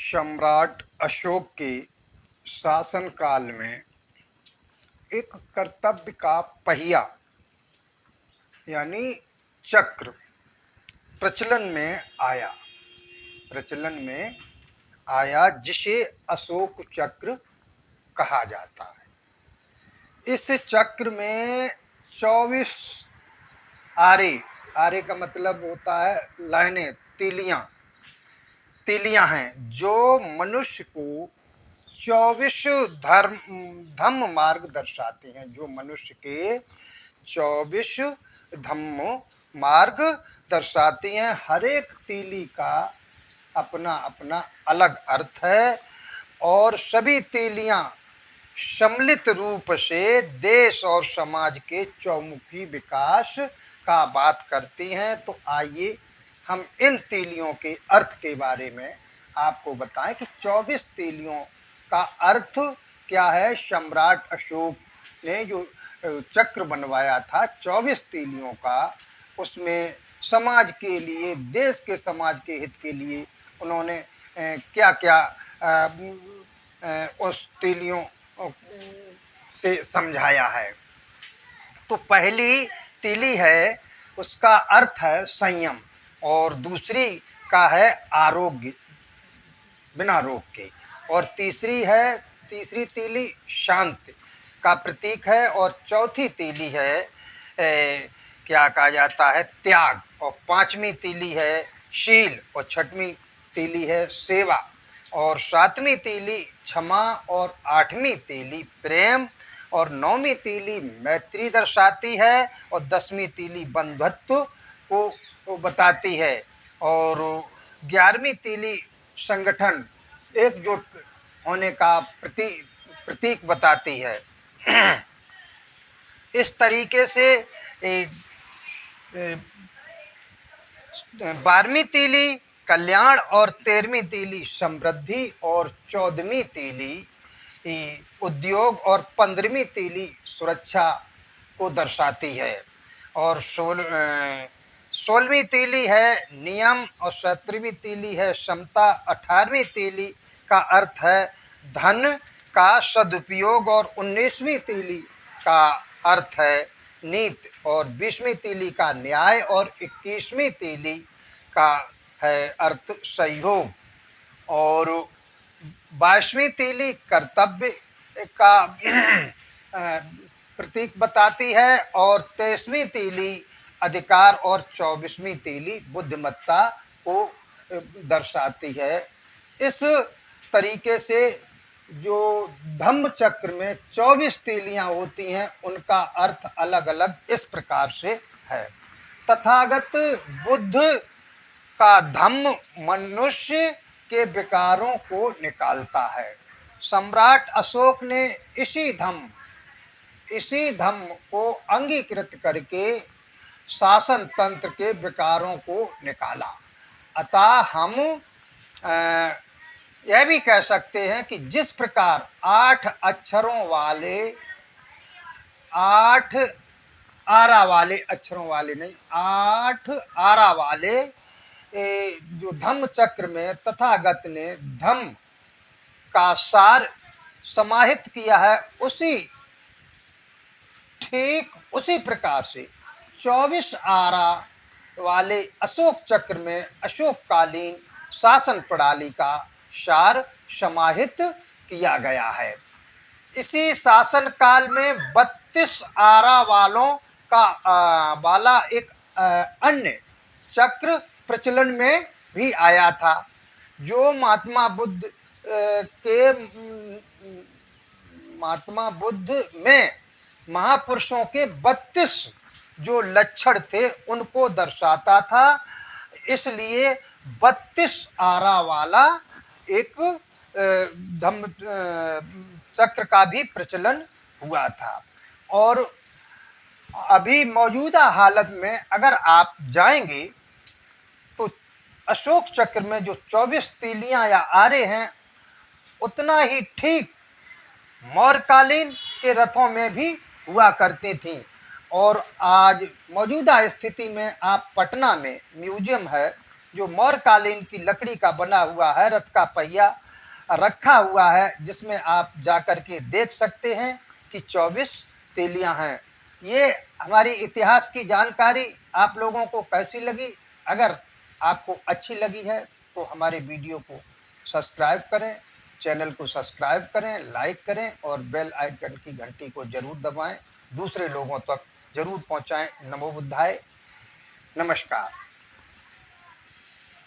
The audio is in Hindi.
सम्राट अशोक के शासनकाल में एक कर्तव्य का पहिया यानी चक्र प्रचलन में आया जिसे अशोक चक्र कहा जाता है। इस चक्र में 24 आरे का मतलब होता है लाइनें, तीलियां हैं जो मनुष्य को 24 धम्म मार्ग दर्शाते हैं, जो मनुष्य के 24 धम्म मार्ग दर्शाती हैं। हर एक तीली का अपना अपना अलग अर्थ है और सभी तीलियां सम्मिलित रूप से देश और समाज के चौमुखी विकास का बात करती हैं। तो आइए हम इन तीलियों के अर्थ के बारे में आपको बताएं कि 24 तीलियों का अर्थ क्या है। सम्राट अशोक ने जो चक्र बनवाया था 24 तीलियों का, उसमें समाज के लिए, देश के समाज के हित के लिए उन्होंने क्या क्या उस तीलियों से समझाया है। तो पहली तीली है, उसका अर्थ है संयम, और दूसरी का है आरोग्य, बिना रोग के, और तीसरी तीली शांति का प्रतीक है, और चौथी तीली है क्या कहा जाता है, त्याग, और पांचवी तीली है शील, और छठवीं तीली है सेवा, और सातवीं तीली क्षमा, और आठवीं तीली प्रेम, और नौवीं तीली मैत्री दर्शाती है, और 10वीं तीली बंधुत्व को बताती है, और 11वीं तीली संगठन, एकजुट होने का प्रतीक बताती है। इस तरीके से 12वीं तीली कल्याण, और 13वीं तीली समृद्धि, और 14वीं तीली उद्योग, और 15वीं तीली सुरक्षा को दर्शाती है, और 16वीं तीली है नियम, और 17वीं तीली है समता, 18वीं तीली का अर्थ है धन का सदुपयोग, और 19वीं तीली का अर्थ है नीति, और 20वीं तीली का न्याय, और 21वीं तीली का है अर्थ सहयोग, और 22वीं तीली कर्तव्य का प्रतीक बताती है, और 23वीं तीली अधिकार, और 24वीं तीली बुद्धिमत्ता को दर्शाती है। इस तरीके से जो धम्म चक्र में 24 तीलियां होती हैं उनका अर्थ अलग अलग इस प्रकार से है। तथागत बुद्ध का धम्म मनुष्य के विकारों को निकालता है। सम्राट अशोक ने इसी धम्म को अंगीकृत करके शासन तंत्र के विकारों को निकाला। अतः हम यह भी कह सकते हैं कि जिस प्रकार 8 अक्षरों वाले, 8 आरा वाले, अक्षरों वाले नहीं, 8 आरा वाले जो धम्म चक्र में तथागत ने धम्म का सार समाहित किया है, ठीक उसी प्रकार से 24 आरा वाले अशोक चक्र में अशोककालीन शासन प्रणाली का सार समाहित किया गया है। इसी शासन काल में 32 आरा वालों का वाला एक अन्य चक्र प्रचलन में भी आया था, जो महात्मा बुद्ध में महापुरुषों के 32 जो लक्षण थे उनको दर्शाता था। इसलिए 32 आरा वाला एक धम्म चक्र का भी प्रचलन हुआ था। और अभी मौजूदा हालत में अगर आप जाएंगे तो अशोक चक्र में जो 24 तीलियां या आरे हैं उतना ही ठीक मौर्यकालीन के रथों में भी हुआ करती थी। और आज मौजूदा स्थिति में आप पटना में म्यूजियम है, जो मौर्यकालीन की लकड़ी का बना हुआ है रथ का पहिया रखा हुआ है, जिसमें आप जाकर के देख सकते हैं कि 24 तीलियां हैं। ये हमारी इतिहास की जानकारी आप लोगों को कैसी लगी? अगर आपको अच्छी लगी है तो हमारे वीडियो को सब्सक्राइब करें, चैनल को सब्सक्राइब करें, लाइक करें और बेल आइकन की घंटी को जरूर दबाएं, दूसरे लोगों तक जरूर पहुंचाएं। नमो बुद्धाय। नमस्कार।